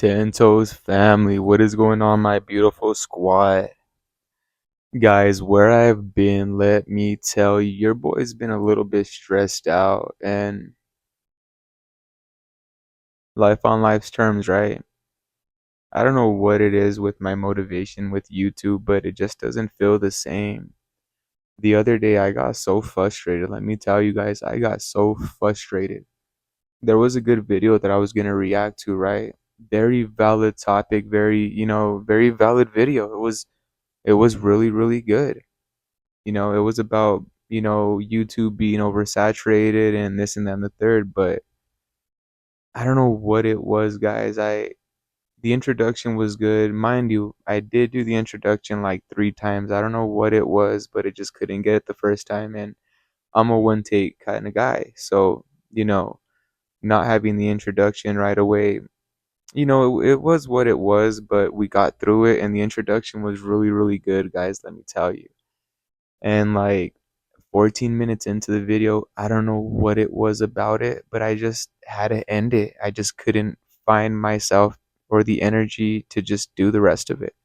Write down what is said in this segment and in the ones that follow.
Tento's family, what is going on, my beautiful squad? Guys, where I've been, let me tell you, your boy's been a little bit stressed out and life on life's terms, right? I don't know what it is with my motivation with YouTube, but it just doesn't feel the same. The other day, I got so frustrated. Let me tell you guys, I got so frustrated. There was a good video that I was going to react to, right? Very valid topic, very valid video. It was really, really good. It was about, YouTube being oversaturated and this and that and the third, but I don't know what it was, guys. The introduction was good. Mind you, I did do the introduction like 3 times. I don't know what it was, but it just couldn't get it the first time, and I'm a one take kind of guy. So, not having the introduction right away, it was what it was, but we got through it and the introduction was really, really good, guys, let me tell you. And like 14 minutes into the video, I don't know what it was about it, but I just had to end it. I just couldn't find myself or the energy to just do the rest of it.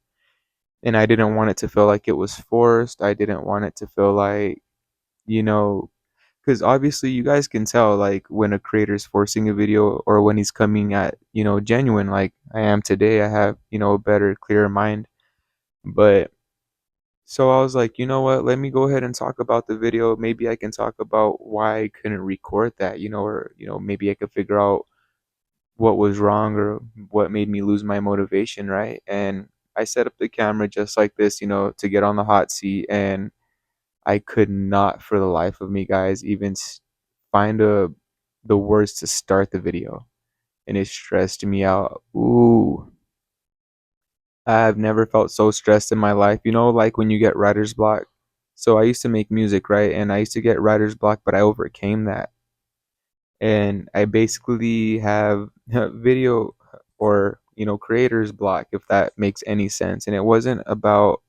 And I didn't want it to feel like it was forced. I didn't want it to feel like, you know, because obviously you guys can tell like when a creator's forcing a video or when he's coming at, genuine like I am today. I have, a better, clearer mind. But so I was like, you know what? Let me go ahead and talk about the video. Maybe I can talk about why I couldn't record that, or maybe I could figure out what was wrong or what made me lose my motivation, right? And I set up the camera just like this, to get on the hot seat, and I could not, for the life of me, guys, even find the words to start the video, and it stressed me out. Ooh. I've never felt so stressed in my life. Like when you get writer's block. So I used to make music, right? And I used to get writer's block, but I overcame that. And I basically have video or, creator's block, if that makes any sense. And it wasn't about,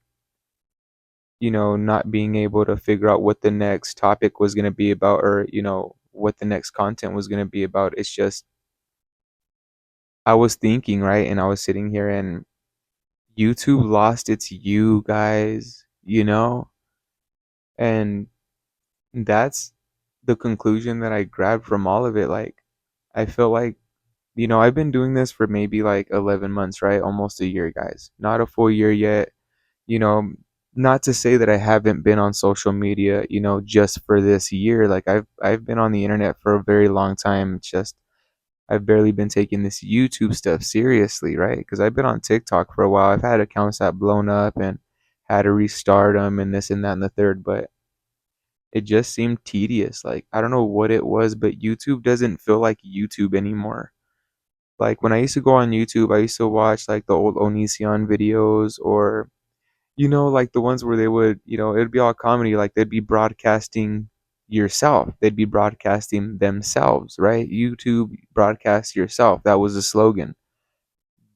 not being able to figure out what the next topic was going to be about or, what the next content was going to be about. It's just, I was thinking, right? And I was sitting here and YouTube lost its you, guys, and that's the conclusion that I grabbed from all of it. Like, I feel like, I've been doing this for maybe like 11 months, right? Almost a year, guys. Not a full year yet. You know, Not to say that I haven't been on social media, just for this year. Like I've been on the internet for a very long time. It's just I've barely been taking this YouTube stuff seriously, right? Because I've been on TikTok for a while. I've had accounts that blown up and had to restart them and this and that and the third, but it just seemed tedious. Like, I don't know what it was, but YouTube doesn't feel like YouTube anymore. Like when I used to go on YouTube, I used to watch like the old Onision videos or like the ones where they would, it'd be all comedy, like they'd be broadcasting yourself. They'd be broadcasting themselves, right? YouTube broadcast yourself. That was the slogan.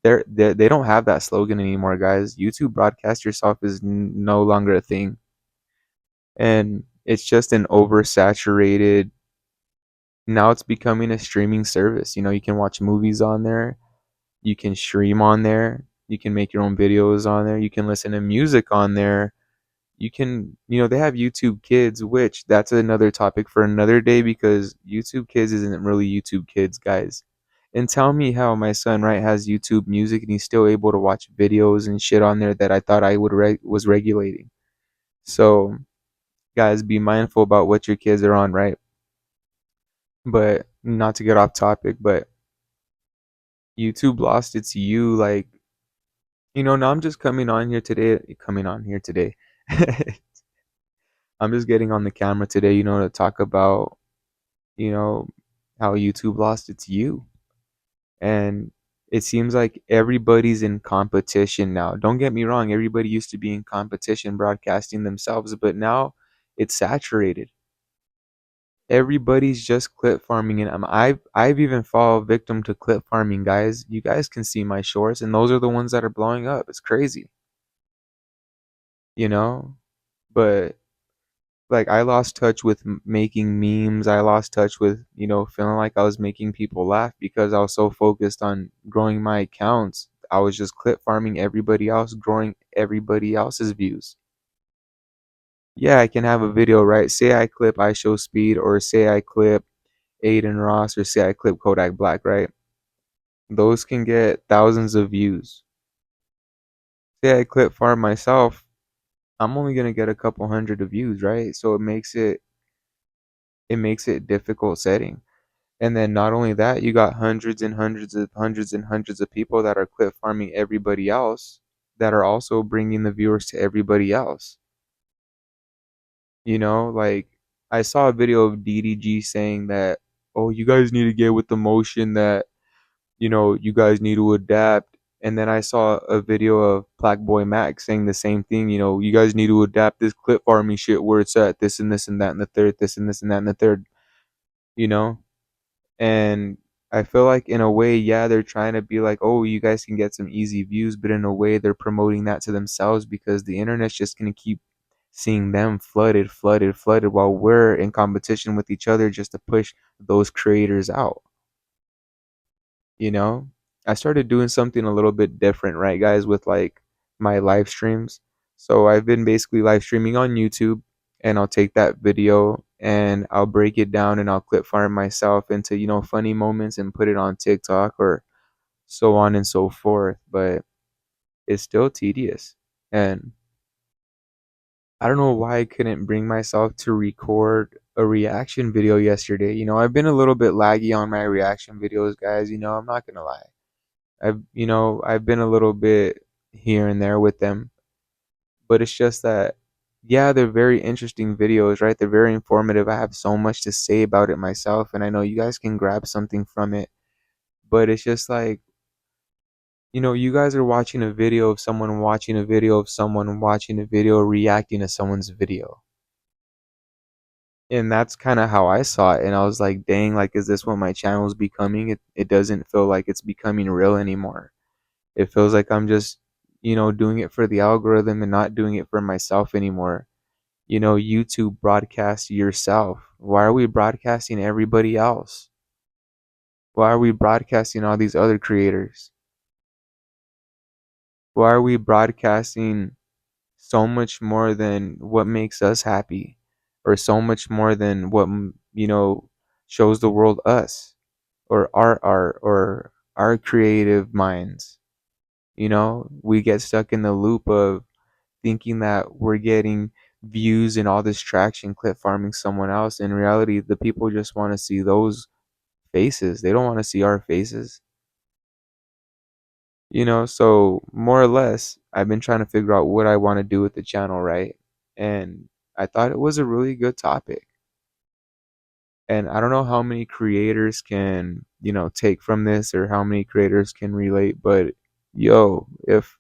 They don't have that slogan anymore, guys. YouTube broadcast yourself is no longer a thing. And it's just an oversaturated, now it's becoming a streaming service. You can watch movies on there, you can stream on there, you can make your own videos on there, you can listen to music on there. You can, they have YouTube Kids, which that's another topic for another day because YouTube Kids isn't really YouTube Kids, guys. And tell me how my son, right, has YouTube Music and he's still able to watch videos and shit on there that I thought I was regulating. So, guys, be mindful about what your kids are on, right? But not to get off topic, but YouTube lost its you. Like, now I'm just coming on here today. Coming on here today. I'm just getting on the camera today, to talk about, you know, how YouTube lost its you. And it seems like everybody's in competition now. Don't get me wrong, everybody used to be in competition broadcasting themselves, but now it's saturated. Everybody's just clip farming, and I've even fallen victim to clip farming, guys. You guys can see my shorts, and those are the ones that are blowing up. It's crazy, you know. But like I lost touch with making memes. I lost touch with, feeling like I was making people laugh because I was so focused on growing my accounts. I was just clip farming everybody else, growing everybody else's views. Yeah, I can have a video, right? Say I clip I Show Speed, or say I clip Aiden Ross, or say I clip Kodak Black, right? Those can get thousands of views. Say I clip farm myself, I'm only gonna get a couple hundred of views, right? So it makes it difficult setting. And then not only that, you got hundreds of people that are clip farming everybody else that are also bringing the viewers to everybody else. Like I saw a video of DDG saying that, oh, you guys need to get with the motion that, you guys need to adapt. And then I saw a video of Black Boy Max saying the same thing, you guys need to adapt this clip farming shit where it's at this and this and that and the third, this and this and that and the third, you know? And I feel like in a way, yeah, they're trying to be like, oh, you guys can get some easy views, but in a way, they're promoting that to themselves because the internet's just going to keep seeing them flooded, flooded, flooded while we're in competition with each other just to push those creators out. You know, I started doing something a little bit different, right, guys, with like my live streams. So I've been basically live streaming on YouTube, and I'll take that video and I'll break it down and I'll clip farm myself into, funny moments and put it on TikTok or so on and so forth. But it's still tedious. And I don't know why I couldn't bring myself to record a reaction video yesterday. I've been a little bit laggy on my reaction videos, guys. I'm not gonna lie. I've been a little bit here and there with them, but it's just that, yeah, they're very interesting videos, right? They're very informative. I have so much to say about it myself, and I know you guys can grab something from it, but it's just like, you guys are watching a video of someone watching a video of someone watching a video reacting to someone's video. And that's kind of how I saw it. And I was like, dang, like, is this what my channel is becoming? It doesn't feel like it's becoming real anymore. It feels like I'm just, doing it for the algorithm and not doing it for myself anymore. YouTube broadcast yourself. Why are we broadcasting everybody else? Why are we broadcasting all these other creators? Why are we broadcasting so much more than what makes us happy, or so much more than what, shows the world us, or our art, or our creative minds? We get stuck in the loop of thinking that we're getting views and all this traction clip farming someone else. In reality, the people just want to see those faces. They don't want to see our faces. So more or less, I've been trying to figure out what I want to do with the channel, right? And I thought it was a really good topic. And I don't know how many creators can, take from this, or how many creators can relate, but yo, if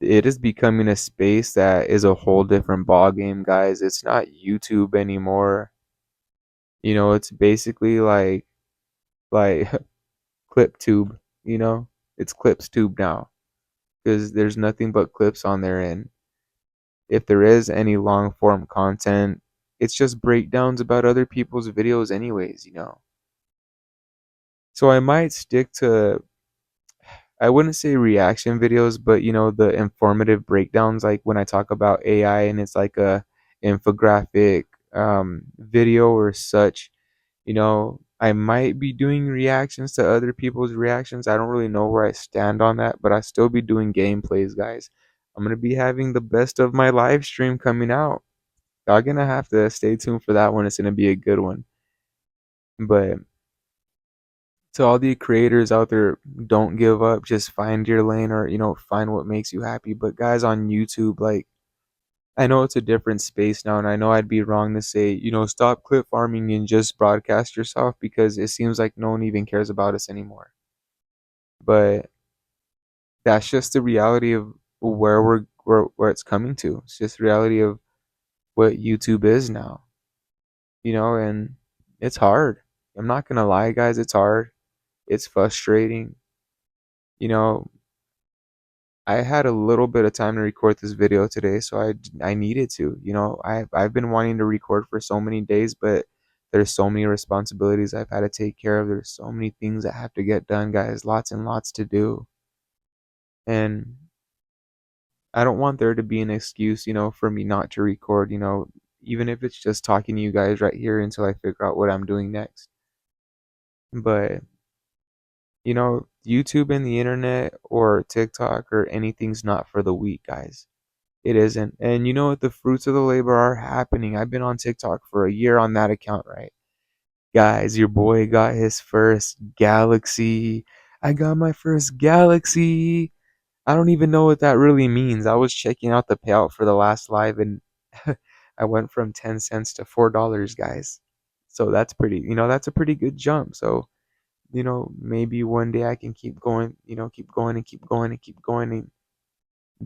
it is becoming a space that is a whole different ball game, guys. It's not YouTube anymore. It's basically like ClipTube. It's ClipsTube now because there's nothing but clips on there, and if there is any long form content, it's just breakdowns about other people's videos, anyways. So I might stick to, I wouldn't say reaction videos, but the informative breakdowns, like when I talk about AI and it's like a infographic video or such. I might be doing reactions to other people's reactions. I don't really know where I stand on that, but I still be doing gameplays, guys. I'm gonna be having the best of my live stream coming out. Y'all gonna have to stay tuned for that one. It's gonna be a good one. But to all the creators out there, don't give up. Just find your lane, or find what makes you happy. But guys, on YouTube, like, I know it's a different space now, and I know I'd be wrong to say, stop clip farming and just broadcast yourself, because it seems like no one even cares about us anymore. But that's just the reality of where it's coming to. It's just the reality of what YouTube is now. And it's hard. I'm not gonna lie, guys, it's hard. It's frustrating. You know, I had a little bit of time to record this video today, so I needed to. I've been wanting to record for so many days, but there's so many responsibilities I've had to take care of. There's so many things that have to get done, guys. Lots and lots to do. And I don't want there to be an excuse, for me not to record, even if it's just talking to you guys right here until I figure out what I'm doing next. But, YouTube and the internet or TikTok or anything's not for the weak, guys. It isn't. And you know what? The fruits of the labor are happening. I've been on TikTok for a year on that account, right? Guys, your boy got his first Galaxy. I got my first Galaxy. I don't even know what that really means. I was checking out the payout for the last live and I went from 10 cents to $4, guys. So that's that's a pretty good jump. So, maybe one day I can keep going, keep going and keep going and keep going and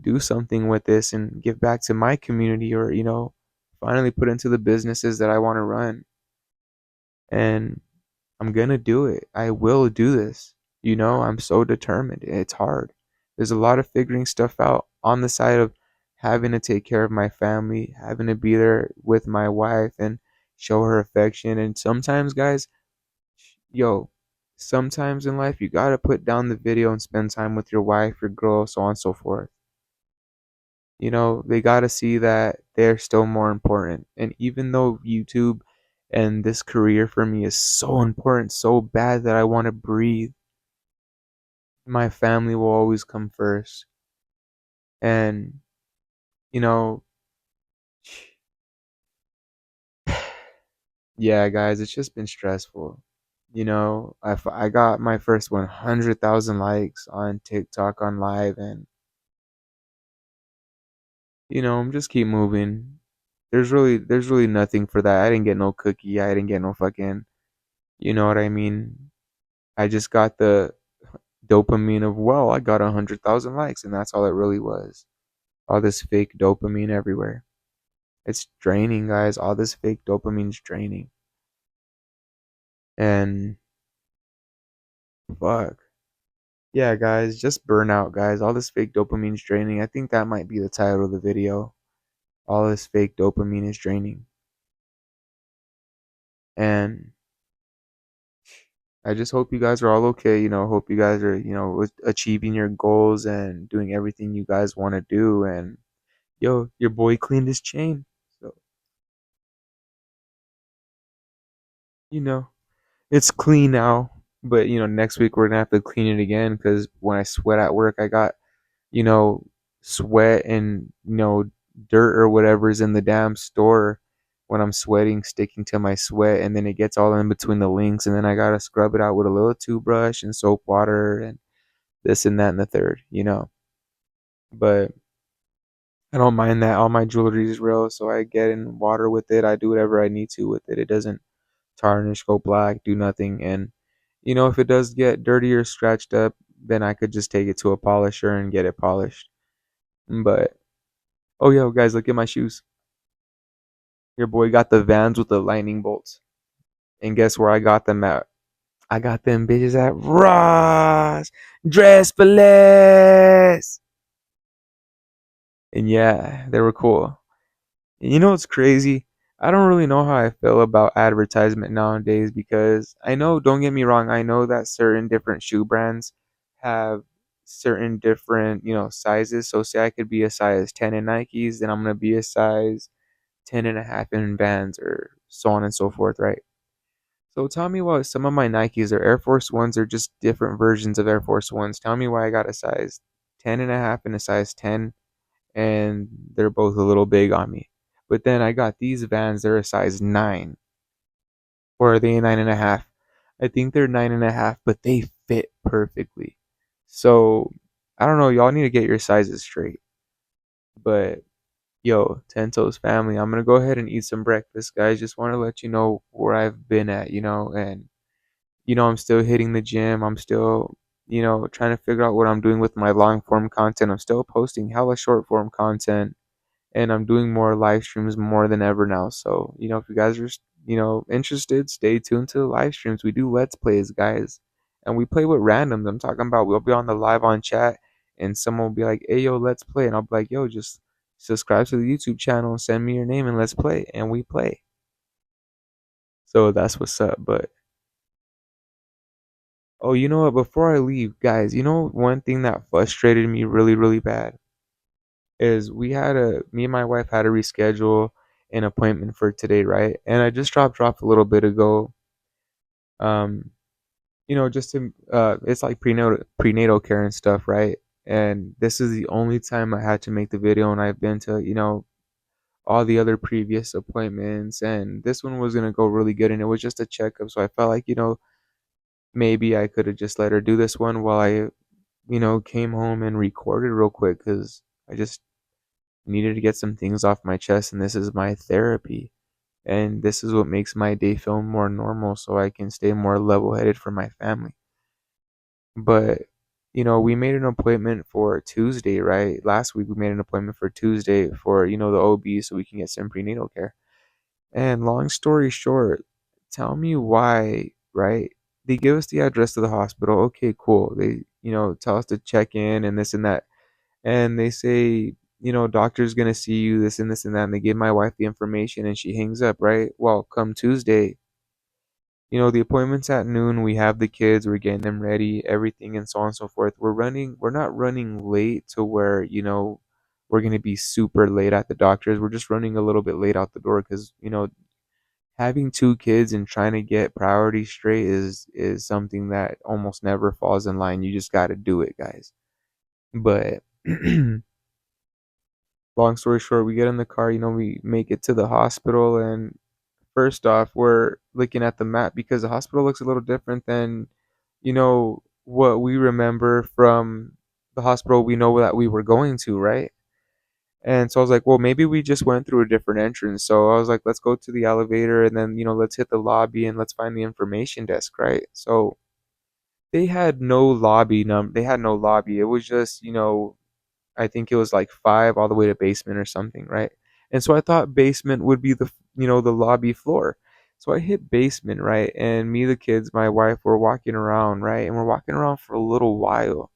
do something with this and give back to my community or, finally put into the businesses that I want to run. And I'm going to do it. I will do this. I'm so determined. It's hard. There's a lot of figuring stuff out on the side of having to take care of my family, having to be there with my wife and show her affection. And sometimes, guys, yo, sometimes in life, you got to put down the video and spend time with your wife, your girl, so on and so forth. They got to see that they're still more important. And even though YouTube and this career for me is so important, so bad that I want to breathe, my family will always come first. And, you know, yeah, guys, it's just been stressful. I got my first 100,000 likes on TikTok on live, and, I'm just keep moving. There's really nothing for that. I didn't get no cookie. I didn't get no fucking, you know what I mean? I just got the dopamine of, well, I got 100,000 likes, and that's all it really was. All this fake dopamine everywhere. It's draining, guys. All this fake dopamine's draining. And fuck. Yeah, guys, just burnout, guys. All this fake dopamine's draining. I think that might be the title of the video. All this fake dopamine is draining. And I just hope you guys are all okay. Hope you guys are, achieving your goals and doing everything you guys want to do. And yo, your boy cleaned his chain. So, you know, it's clean now. But, next week we're going to have to clean it again because when I sweat at work, I got, you know, sweat and, dirt or whatever is in the damn store when I'm sweating, sticking to my sweat. And then it gets all in between the links. And then I got to scrub it out with a little toothbrush and soap water and this and that and the third. But I don't mind that. All my jewelry is real, so I get in water with it. I do whatever I need to with it. It doesn't tarnish, go black, do nothing. And if it does get dirty or scratched up, then I could just take it to a polisher and get it polished. But oh yo, guys, look at my shoes. Your boy got the Vans with the lightning bolts. And guess where I got them at? I got them bitches at Ross Dress for Less. And yeah, they were cool. And you know what's crazy? I don't really know how I feel about advertisement nowadays because I know, don't get me wrong, I know that certain different shoe brands have certain different, sizes. So say I could be a size 10 in Nikes, then I'm going to be a size 10 and a half in Vans or so on and so forth, right? So tell me why some of my Nikes or Air Force Ones are just different versions of Air Force Ones. Tell me why I got a size 10 and a half and a size 10 and they're both a little big on me. But then I got these Vans, they're a size 9. Or are they a 9.5? I think they're 9.5, but they fit perfectly. So I don't know, y'all need to get your sizes straight. But yo, Tento's family, I'm gonna go ahead and eat some breakfast, guys. Just want to let you know where I've been at, and I'm still hitting the gym. I'm still, trying to figure out what I'm doing with my long form content. I'm still posting hella short form content and I'm doing more live streams more than ever now. So, if you guys are, interested, stay tuned to the live streams. We do Let's Plays, guys, and we play with randoms. I'm talking about we'll be on the live on chat and someone will be like, "Hey, yo, let's play," and I'll be like, "Yo, just subscribe to the YouTube channel, send me your name, and let's play," and we play. So that's what's up. But oh, you know what? Before I leave, guys, you know one thing that frustrated me really, really bad is me and my wife had to reschedule an appointment for today, right? And I just dropped a little bit ago. Um, just to it's like prenatal care and stuff, right? And this is the only time I had to make the video, and I've been to all the other previous appointments, and this one was gonna go really good, and it was just a checkup. So I felt like maybe I could have just let her do this one while I came home and recorded real quick because I just needed to get some things off my chest, and this is my therapy. And this is what makes my day feel more normal so I can stay more level headed for my family. But, we made an appointment for Tuesday, right? Last week we made an appointment for Tuesday for, the OB so we can get some prenatal care. And long story short, tell me why, right? They give us the address to the hospital. Okay, cool. They, tell us to check in and this and that. And they say, doctor's gonna see you, this and that. And they give my wife the information and she hangs up, right? Well, come Tuesday, the appointment's at noon. We have the kids, we're getting them ready, everything, and so on and so forth. We're not running late to where, we're going to be super late at the doctor's. We're just running a little bit late out the door because, having two kids and trying to get priorities straight is something that almost never falls in line. You just got to do it, guys. But long story short, we get in the car, we make it to the hospital, and first off, we're looking at the map because the hospital looks a little different than, what we remember from the hospital we know that we were going to, right? And so I was like, well, maybe we just went through a different entrance. So I was like, let's go to the elevator and then, let's hit the lobby and let's find the information desk, right? So they had no lobby. It was just, I think it was like 5 all the way to basement or something, right? And so I thought basement would be the lobby floor. So I hit basement, right? And me, the kids, my wife, were walking around, right? And we're walking around for a little while.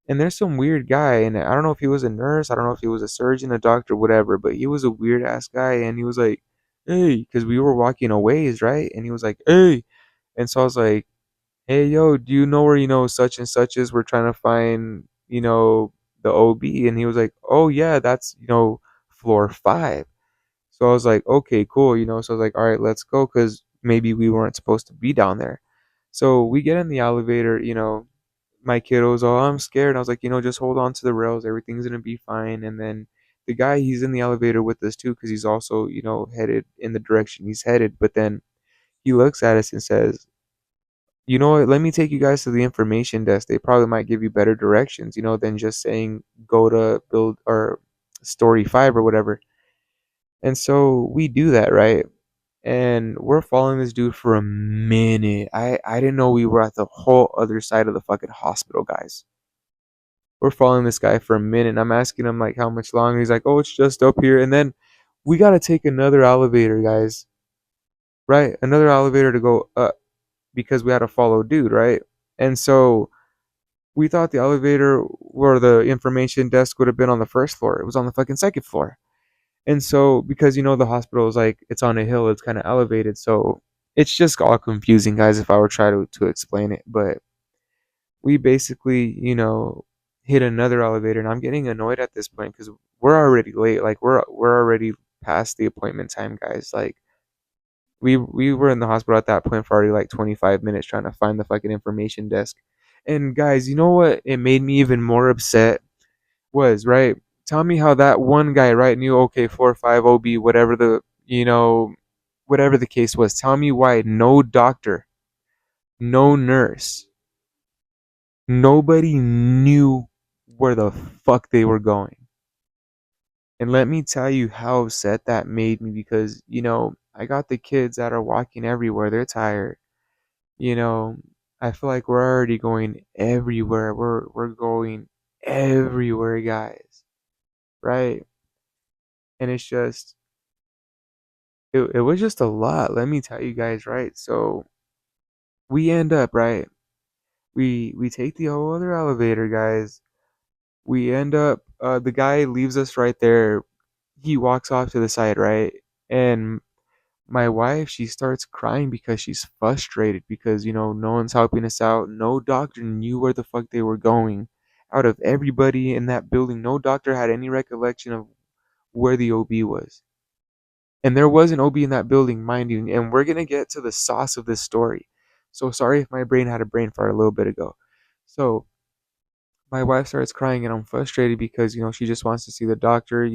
And there's some weird guy, and I don't know if he was a nurse, I don't know if he was a surgeon, a doctor, whatever, but he was a weird ass guy, and he was like, "Hey," because we were walking a ways, right? And he was like, "Hey," and so I was like, "Hey, yo, do you know where such and such is? We're trying to find the OB," and he was like, "Oh yeah, that's floor 5." So I was like, "Okay, cool," So I was like, "All right, let's go," because maybe we weren't supposed to be down there. So we get in the elevator, my kid was, "Oh, I'm scared." I was like, just hold on to the rails. Everything's gonna be fine. And then the guy, he's in the elevator with us too, because he's also, headed in the direction he's headed. But then he looks at us and says, "You know what? Let me take you guys to the information desk. They probably might give you better directions, than just saying go to build or story 5 or whatever." And so we do that, right? And we're following this dude for a minute. I didn't know we were at the whole other side of the fucking hospital, guys. We're following this guy for a minute. And I'm asking him like how much longer. He's like, "Oh, it's just up here." And then we gotta take another elevator, guys. Right? Another elevator to go up because we had to follow dude, right? And so we thought the elevator or the information desk would have been on the first floor. It was on the fucking second floor. And so because the hospital is like it's on a hill, it's kind of elevated, so it's just all confusing, guys, if I were try to explain it. But we basically, hit another elevator, and I'm getting annoyed at this point because we're already late. Like we're already past the appointment time, guys. Like we were in the hospital at that point for already like 25 minutes trying to find the fucking information desk. And guys, you know what? It made me even more upset was right. Tell me how that one guy right knew okay 4 5 OB whatever whatever the case was. Tell me why no doctor, no nurse, nobody knew where the fuck they were going. And let me tell you how upset that made me because, I got the kids that are walking everywhere. They're tired. You know, I feel like we're already going everywhere. We're going everywhere, guys. Right? And it's just it was just a lot, let me tell you guys, right? So we end up, right? We take the whole other elevator, guys. We end up, the guy leaves us right there. He walks off to the side, right? And my wife, she starts crying because she's frustrated because, no one's helping us out. No doctor knew where the fuck they were going. Out of everybody in that building, no doctor had any recollection of where the OB was. And there was an OB in that building, mind you. And we're going to get to the sauce of this story. So sorry if my brain had a brain fart a little bit ago. So my wife starts crying and I'm frustrated because, she just wants to see the doctor.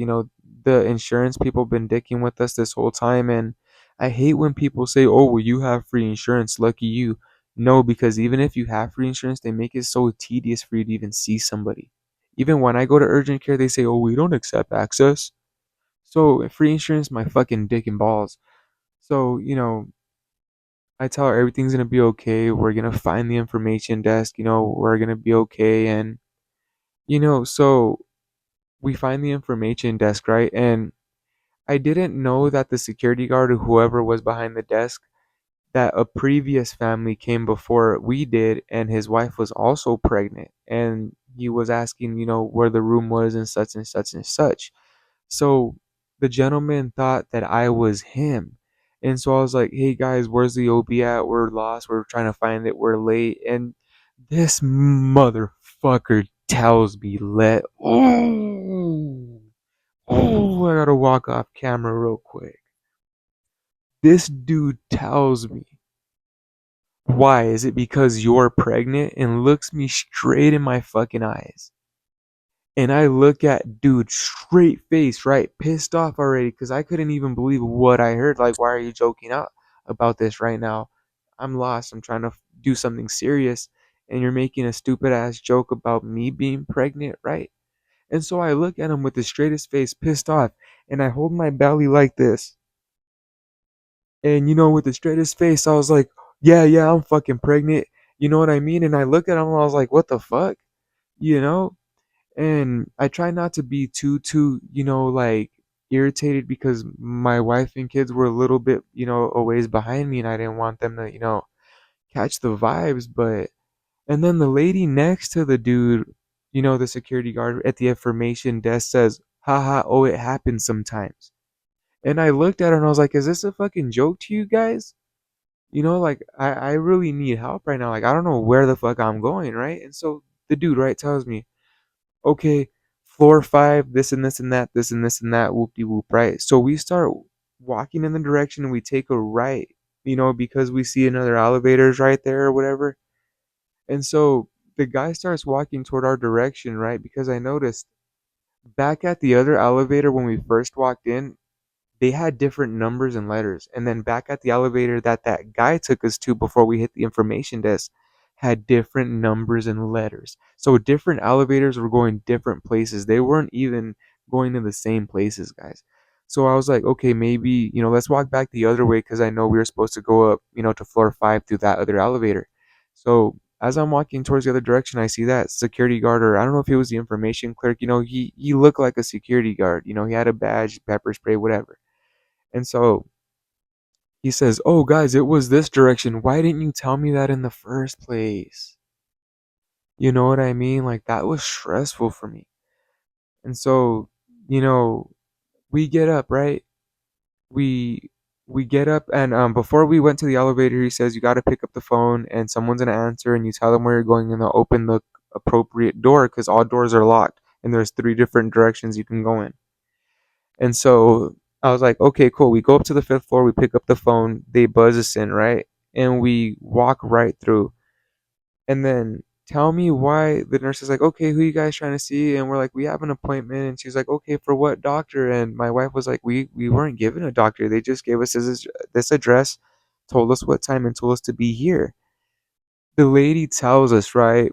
The insurance people been dicking with us this whole time. And I hate when people say, oh, well, you have free insurance. Lucky you. No, because even if you have free insurance, they make it so tedious for you to even see somebody. Even when I go to urgent care, they say, oh, we don't accept access. So free insurance, my fucking dick and balls. So, I tell her everything's gonna be okay. We're gonna find the information desk, we're gonna be okay. And, so we find the information desk, right? And I didn't know that the security guard or whoever was behind the desk, that a previous family came before we did, and his wife was also pregnant. And he was asking, where the room was and such and such and such. So the gentleman thought that I was him. And so I was like, hey guys, where's the OB at? We're lost. We're trying to find it. We're late. And this motherfucker tells me, I gotta walk off camera real quick. This dude tells me, why? Is it because you're pregnant? And looks me straight in my fucking eyes. And I look at dude straight face, right? Pissed off already because I couldn't even believe what I heard. Like, why are you joking out about this right now? I'm lost. I'm trying to do something serious. And you're making a stupid ass joke about me being pregnant, right? And so I look at him with the straightest face, pissed off. And I hold my belly like this. And, with the straightest face, I was like, yeah, I'm fucking pregnant. You know what I mean? And I look at him and I was like, what the fuck? You know? And I try not to be too, like irritated because my wife and kids were a little bit, a ways behind me and I didn't want them to, catch the vibes. But, and then the lady next to the dude, the security guard at the information desk says, haha, oh, it happens sometimes. And I looked at her and I was like, is this a fucking joke to you guys? Like I really need help right now. Like I don't know where the fuck I'm going, right? And so the dude, right, tells me, okay, floor five, this and this and that, this and this and that, whoop de whoop, right? So we start walking in the direction and we take a right, because we see another elevators right there or whatever. And so the guy starts walking toward our direction, right? Because I noticed back at the other elevator when we first walked in, they had different numbers and letters. And then back at the elevator that guy took us to before we hit the information desk had different numbers and letters. So different elevators were going different places. They weren't even going to the same places, guys. So I was like, okay, maybe, let's walk back the other way because I know we were supposed to go up, to floor five through that other elevator. So as I'm walking towards the other direction, I see that security guard, or I don't know if it was the information clerk, he looked like a security guard. He had a badge, pepper spray, whatever. And so he says, oh, guys, it was this direction. Why didn't you tell me that in the first place? You know what I mean? Like, that was stressful for me. And so, you know, we get up, right? We we get up and before we went to the elevator, he says you got to pick up the phone and someone's gonna answer and you tell them where you're going and they'll open the appropriate door because all doors are locked and there's three different directions you can go in. And so I was like, okay, cool. We go up to the fifth floor, we pick up the phone, they buzz us in, right? And we walk right through. And then tell me why the nurse is like, okay, who you guys trying to see? And we're like, we have an appointment. And she's like, okay, for what doctor? And my wife was like, we weren't given a doctor. They just gave us this address, told us what time, and told us to be here. The lady tells us, right?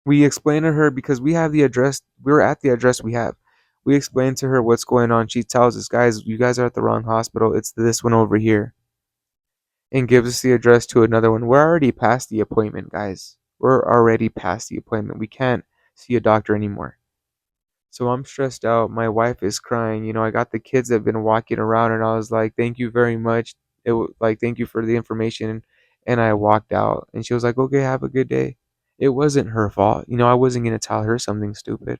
We explain to her because we have the address. We were at the address we have. We explain to her what's going on. She tells us, guys, you guys are at the wrong hospital. It's this one over here. And gives us the address to another one. We're already past the appointment, guys. We're already past the appointment. We can't see a doctor anymore. So I'm stressed out. My wife is crying. I got the kids that have been walking around, and I was like, "Thank you very much. Like, thank you for the information." And I walked out, and she was like, "Okay, have a good day." it wasn't her fault. I wasn't going to tell her something stupid.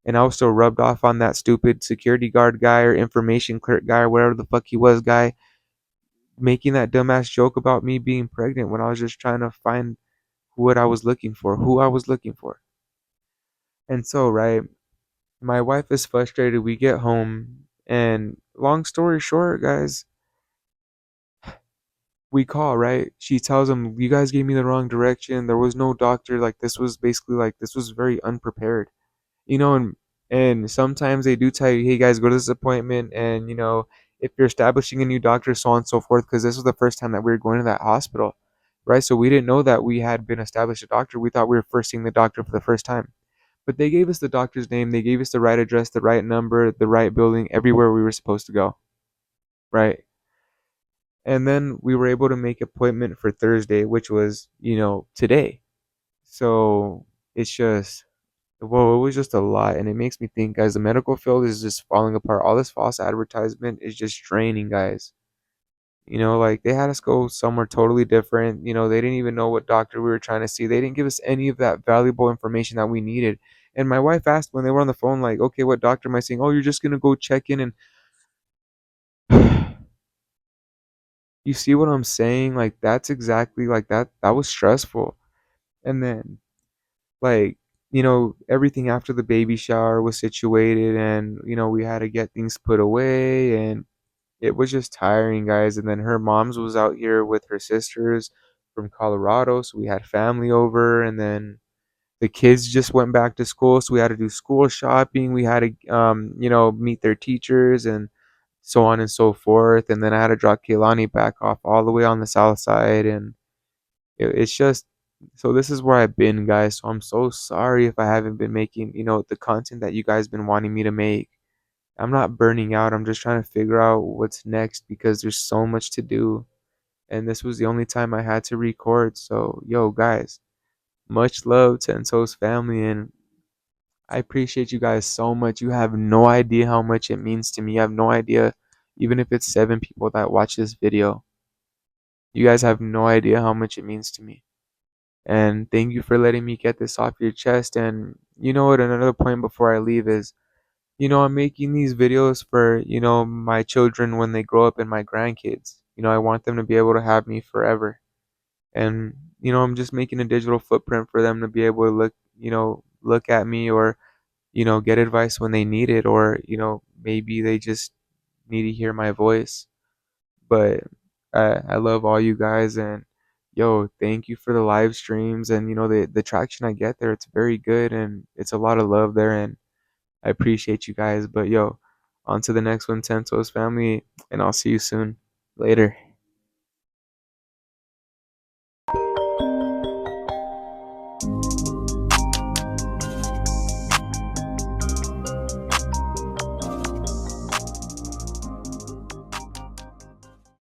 And I was still rubbed off on that stupid security guard guy or information clerk guy or whatever the fuck he was guy, making that dumbass joke about me being pregnant when I was just trying to find what I was looking for, who I was looking for. And so, right, my wife is frustrated. We get home, and long story short, guys, we call, right? She tells him, "You guys gave me the wrong direction. There was no doctor. Like, this was basically like, this was very unprepared." And sometimes they do tell you, "Hey guys, go to this appointment," and if you're establishing a new doctor, so on and so forth, because this was the first time that we were going to that hospital, right? So we didn't know that we had been established a doctor. We thought we were first seeing the doctor for the first time. But they gave us the doctor's name, they gave us the right address, the right number, the right building, everywhere we were supposed to go, right? And then we were able to make an appointment for Thursday, which was, today. So it's just, well, it was just a lot. And it makes me think, guys, the medical field is just falling apart. All this false advertisement is just draining, guys. Like they had us go somewhere totally different. They didn't even know what doctor we were trying to see. They didn't give us any of that valuable information that we needed. And my wife asked when they were on the phone, like, "Okay, what doctor am I seeing?" "Oh, you're just gonna go check in and you see what I'm saying? Like that's exactly like that. That was stressful. And then like everything after the baby shower was situated, and we had to get things put away, and it was just tiring, guys. And then her mom's was out here with her sisters from Colorado, so we had family over. And then the kids just went back to school, so we had to do school shopping. We had to meet their teachers and so on and so forth. And then I had to drop Kehlani back off all the way on the south side. And it's just, so this is where I've been, guys. So I'm so sorry if I haven't been making the content that you guys been wanting me to make. I'm not burning out. I'm just trying to figure out what's next because there's so much to do. And this was the only time I had to record. So, yo, guys, much love to Ento's family. And I appreciate you guys so much. You have no idea how much it means to me. You have no idea, even if it's 7 people that watch this video. You guys have no idea how much it means to me. And thank you for letting me get this off your chest. And you know what? Another point before I leave is, I'm making these videos for, my children when they grow up and my grandkids. I want them to be able to have me forever. And, I'm just making a digital footprint for them to be able to look at me, or, get advice when they need it, or, maybe they just need to hear my voice. But I love all you guys, and yo, thank you for the live streams, and the traction I get there, it's very good, and it's a lot of love there, and I appreciate you guys. But yo, on to the next one, Tento's family, and I'll see you soon. Later.